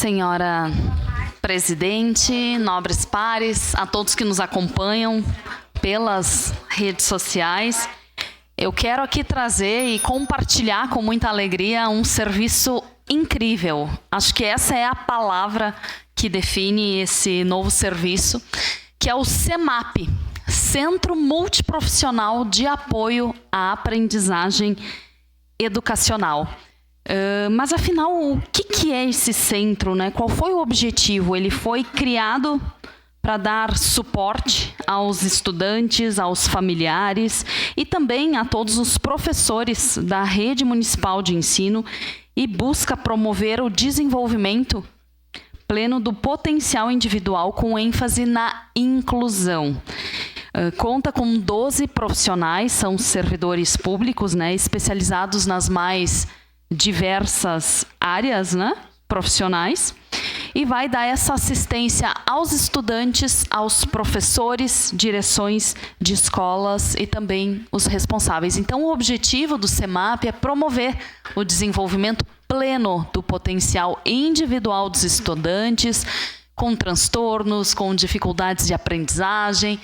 Senhora presidente, nobres pares, a todos que nos acompanham pelas redes sociais, eu quero aqui trazer e compartilhar com muita alegria um serviço incrível. Acho que essa é a palavra que define esse novo serviço, que é o CEMAP, Centro Multiprofissional de Apoio à Aprendizagem Educacional. Mas afinal, o que é esse centro, né? Qual foi o objetivo? Ele foi criado para dar suporte aos estudantes, aos familiares e também a todos os professores da rede municipal de ensino e busca promover o desenvolvimento pleno do potencial individual com ênfase na inclusão. Conta com 12 profissionais, são servidores públicos, né, especializados nas mais diversas áreas, né, profissionais, e vai dar essa assistência aos estudantes, aos professores, direções de escolas e também os responsáveis. Então, o objetivo do CEMAP é promover o desenvolvimento pleno do potencial individual dos estudantes, com transtornos, com dificuldades de aprendizagem,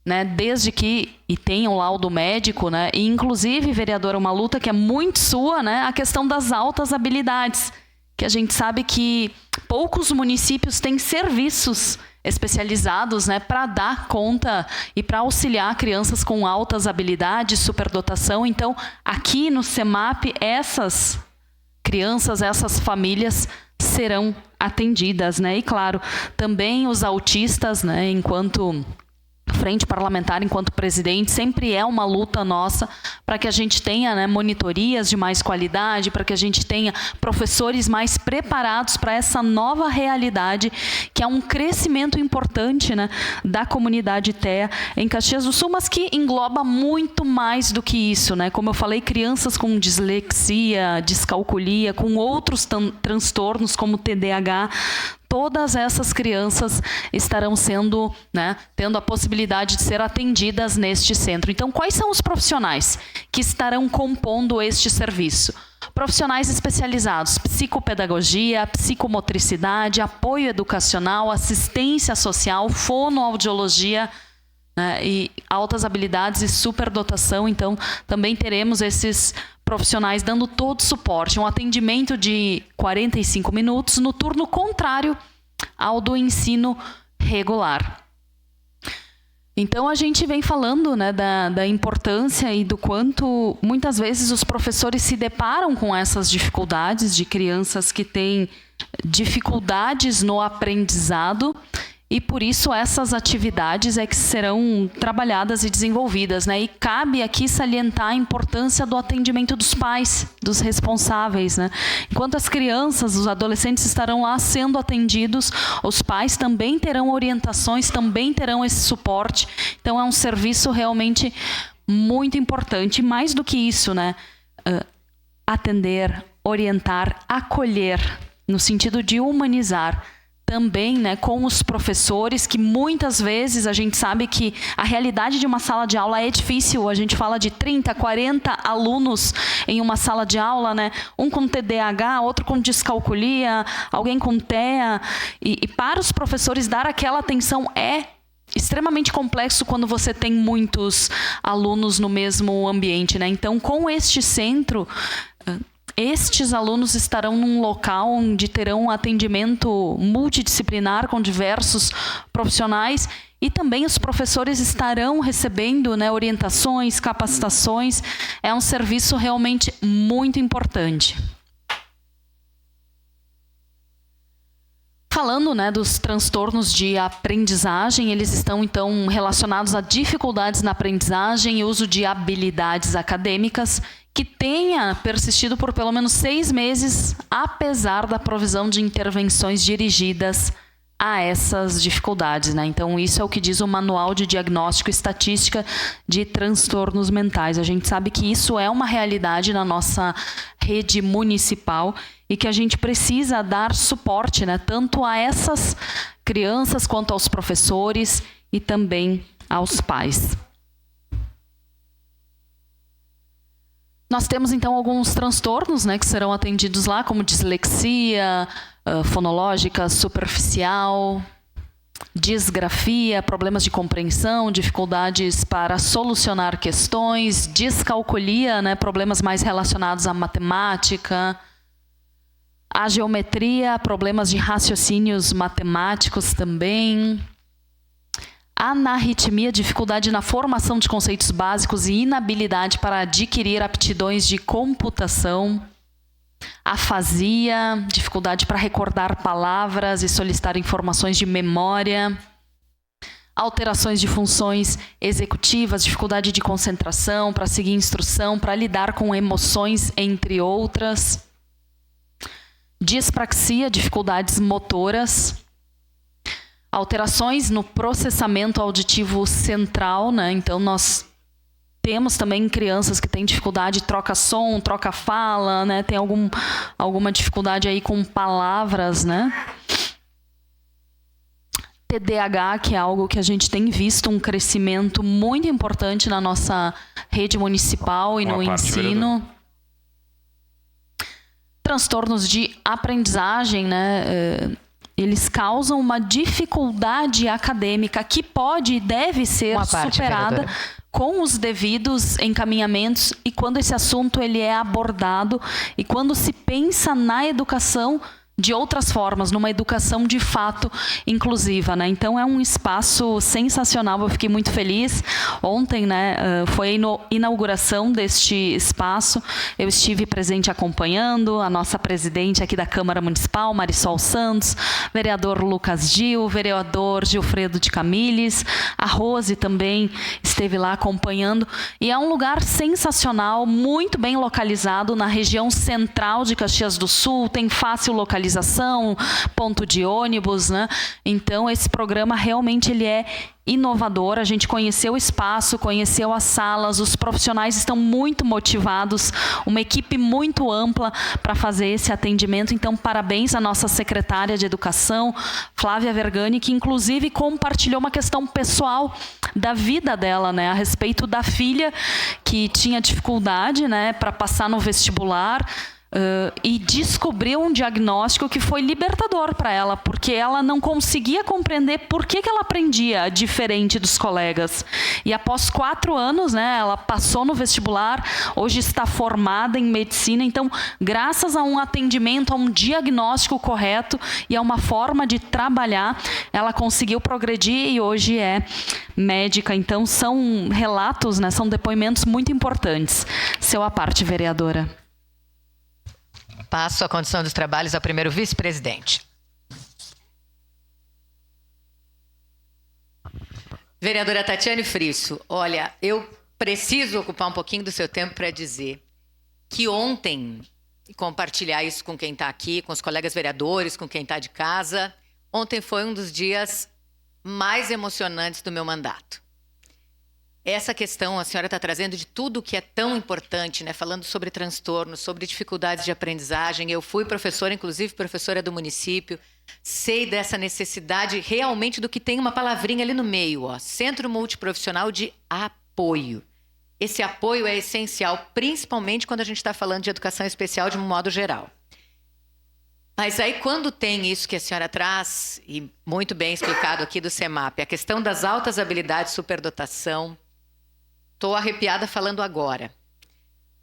né, desde que tenha um laudo médico, né, e inclusive, vereadora, uma luta que é muito sua, né, a questão das altas habilidades, que a gente sabe que poucos municípios têm serviços especializados, né, para dar conta e para auxiliar crianças com altas habilidades, superdotação. Então, aqui no CEMAP, essas crianças, essas famílias serão atendidas, né, e claro, também os autistas, né, enquanto frente parlamentar, enquanto presidente, sempre é uma luta nossa para que a gente tenha, né, monitorias de mais qualidade, para que a gente tenha professores mais preparados para essa nova realidade, que é um crescimento importante, né, da comunidade TEA em Caxias do Sul, mas que engloba muito mais do que isso, né? Como eu falei, crianças com dislexia, descalculia, com outros transtornos como TDAH, todas essas crianças estarão sendo, né, tendo a possibilidade de ser atendidas neste centro. Então, quais são os profissionais que estarão compondo este serviço? Profissionais especializados, psicopedagogia, psicomotricidade, apoio educacional, assistência social, fonoaudiologia, né, e altas habilidades e superdotação. Então, também teremos esses profissionais dando todo suporte, um atendimento de 45 minutos no turno contrário ao do ensino regular. Então, a gente vem falando, né, da importância e do quanto, muitas vezes, os professores se deparam com essas dificuldades de crianças que têm dificuldades no aprendizado. E por isso essas atividades é que serão trabalhadas e desenvolvidas, né? E cabe aqui salientar a importância do atendimento dos pais, dos responsáveis, né? Enquanto as crianças, os adolescentes estarão lá sendo atendidos, os pais também terão orientações, também terão esse suporte. Então é um serviço realmente muito importante. E mais do que isso, né? Atender, orientar, acolher, no sentido de humanizar. Também, né, com os professores, que muitas vezes a gente sabe que a realidade de uma sala de aula é difícil. A gente fala de 30, 40 alunos em uma sala de aula, né? Um com TDAH, outro com descalculia, alguém com TEA. E para os professores dar aquela atenção é extremamente complexo quando você tem muitos alunos no mesmo ambiente, né? Então, com este centro, estes alunos estarão num local onde terão um atendimento multidisciplinar com diversos profissionais e também os professores estarão recebendo, né, orientações, capacitações. É um serviço realmente muito importante. Falando, né, dos transtornos de aprendizagem, eles estão, então, relacionados a dificuldades na aprendizagem e uso de habilidades acadêmicas que tenha persistido por pelo menos 6 meses, apesar da provisão de intervenções dirigidas a essas dificuldades, né? Então, isso é o que diz o Manual de Diagnóstico e Estatística de Transtornos Mentais. A gente sabe que isso é uma realidade na nossa rede municipal e que a gente precisa dar suporte, né, tanto a essas crianças quanto aos professores e também aos pais. Nós temos, então, alguns transtornos, né, que serão atendidos lá, como dislexia, fonológica superficial, disgrafia, problemas de compreensão, dificuldades para solucionar questões, descalculia, né, problemas mais relacionados à matemática, a geometria, problemas de raciocínios matemáticos também, anarritmia, dificuldade na formação de conceitos básicos e inabilidade para adquirir aptidões de computação, afasia, dificuldade para recordar palavras e solicitar informações de memória, alterações de funções executivas, dificuldade de concentração, para seguir instrução, para lidar com emoções, entre outras, dispraxia, dificuldades motoras, alterações no processamento auditivo central, né? Então, nós temos também crianças que têm dificuldade, troca som, troca fala, né? Tem alguma dificuldade aí com palavras, né? TDAH, que é algo que a gente tem visto um crescimento muito importante na nossa rede municipal e no ensino. Transtornos de aprendizagem, né? Eles causam uma dificuldade acadêmica que pode e deve ser superada com os devidos encaminhamentos, e quando esse assunto ele é abordado e quando se pensa na educação de outras formas, numa educação de fato inclusiva, né? Então é um espaço sensacional, eu fiquei muito feliz. Ontem, né, foi a inauguração deste espaço, eu estive presente acompanhando, a nossa presidente aqui da Câmara Municipal, Marisol Santos, vereador Lucas Gil, vereador Gilfredo de Camilles, a Rose também esteve lá acompanhando, e é um lugar sensacional, muito bem localizado na região central de Caxias do Sul, tem fácil localização, ponto de ônibus, né? Então, esse programa realmente ele é inovador. A gente conheceu o espaço, conheceu as salas, os profissionais estão muito motivados, uma equipe muito ampla para fazer esse atendimento. Então, parabéns à nossa secretária de Educação, Flávia Vergani, que inclusive compartilhou uma questão pessoal da vida dela, né, a respeito da filha que tinha dificuldade, né, para passar no vestibular. E descobriu um diagnóstico que foi libertador para ela, porque ela não conseguia compreender por que ela aprendia diferente dos colegas. E após 4 anos, né, ela passou no vestibular, hoje está formada em medicina. Então, graças a um atendimento, a um diagnóstico correto e a uma forma de trabalhar, ela conseguiu progredir e hoje é médica. Então, são relatos, né, são depoimentos muito importantes. Seu à parte, vereadora. Passo a condição dos trabalhos ao primeiro vice-presidente. Vereadora Tatiane Frisso, olha, eu preciso ocupar um pouquinho do seu tempo para dizer que ontem, compartilhar isso com quem está aqui, com os colegas vereadores, com quem está de casa, ontem foi um dos dias mais emocionantes do meu mandato. Essa questão a senhora está trazendo de tudo que é tão importante, né? Falando sobre transtornos, sobre dificuldades de aprendizagem. Eu fui professora, inclusive professora do município, sei dessa necessidade realmente do que tem uma palavrinha ali no meio, ó, Centro Multiprofissional de Apoio. Esse apoio é essencial, principalmente quando a gente está falando de educação especial de um modo geral. Mas aí quando tem isso que a senhora traz, e muito bem explicado aqui do CEMAP, a questão das altas habilidades de superdotação, estou arrepiada falando agora.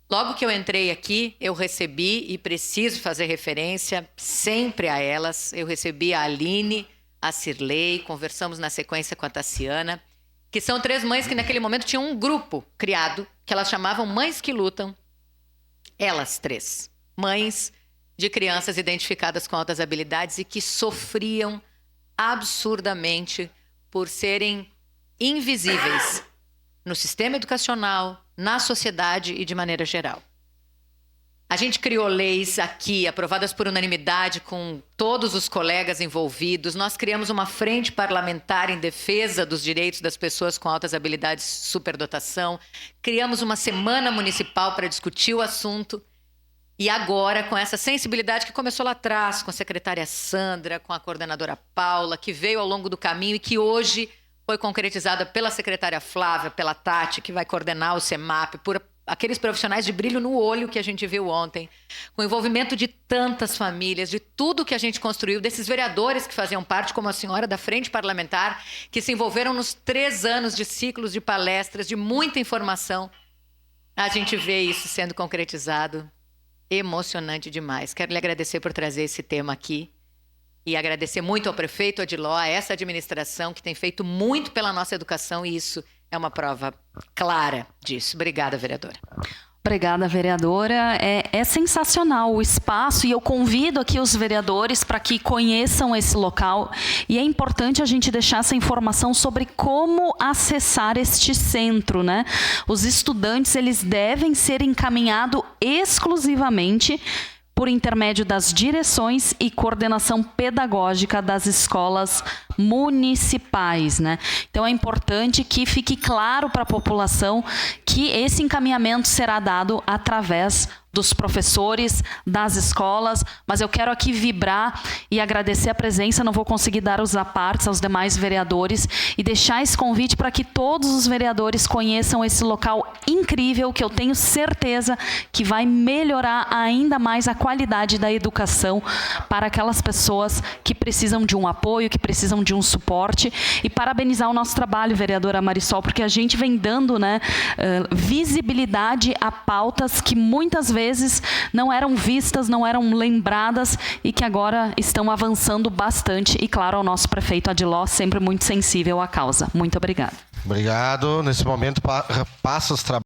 Logo que eu entrei aqui, eu recebi, e preciso fazer referência sempre a elas, eu recebi a Aline, a Cirlei, conversamos na sequência com a Tassiana, que são 3 mães que naquele momento tinham um grupo criado, que elas chamavam Mães que Lutam. Elas 3, mães de crianças identificadas com altas habilidades e que sofriam absurdamente por serem invisíveis no sistema educacional, na sociedade e de maneira geral. A gente criou leis aqui, aprovadas por unanimidade com todos os colegas envolvidos. Nós criamos uma frente parlamentar em defesa dos direitos das pessoas com altas habilidades de superdotação. Criamos uma semana municipal para discutir o assunto. E agora, com essa sensibilidade que começou lá atrás, com a secretária Sandra, com a coordenadora Paula, que veio ao longo do caminho e que hoje foi concretizada pela secretária Flávia, pela Tati, que vai coordenar o CEMAP, por aqueles profissionais de brilho no olho que a gente viu ontem, com o envolvimento de tantas famílias, de tudo que a gente construiu, desses vereadores que faziam parte, como a senhora da Frente Parlamentar, que se envolveram nos 3 anos de ciclos de palestras, de muita informação. A gente vê isso sendo concretizado. Emocionante demais. Quero lhe agradecer por trazer esse tema aqui e agradecer muito ao prefeito Odiló, a essa administração que tem feito muito pela nossa educação, e isso é uma prova clara disso. Obrigada, vereadora. Obrigada, vereadora. É sensacional o espaço e eu convido aqui os vereadores para que conheçam esse local. E é importante a gente deixar essa informação sobre como acessar este centro, né? Os estudantes, eles devem ser encaminhados exclusivamente por intermédio das direções e coordenação pedagógica das escolas municipais, né? Então é importante que fique claro para a população que esse encaminhamento será dado através dos professores, das escolas, mas eu quero aqui vibrar e agradecer a presença, não vou conseguir dar os apartes aos demais vereadores e deixar esse convite para que todos os vereadores conheçam esse local incrível, que eu tenho certeza que vai melhorar ainda mais a qualidade da educação para aquelas pessoas que precisam de um apoio, que precisam de um suporte, e parabenizar o nosso trabalho, vereadora Marisol, porque a gente vem dando, né, visibilidade a pautas que muitas vezes não eram vistas, não eram lembradas e que agora estão avançando bastante. E, claro, ao nosso prefeito Odiló, sempre muito sensível à causa. Muito obrigada. Obrigado. Nesse momento, passa os trabalhos.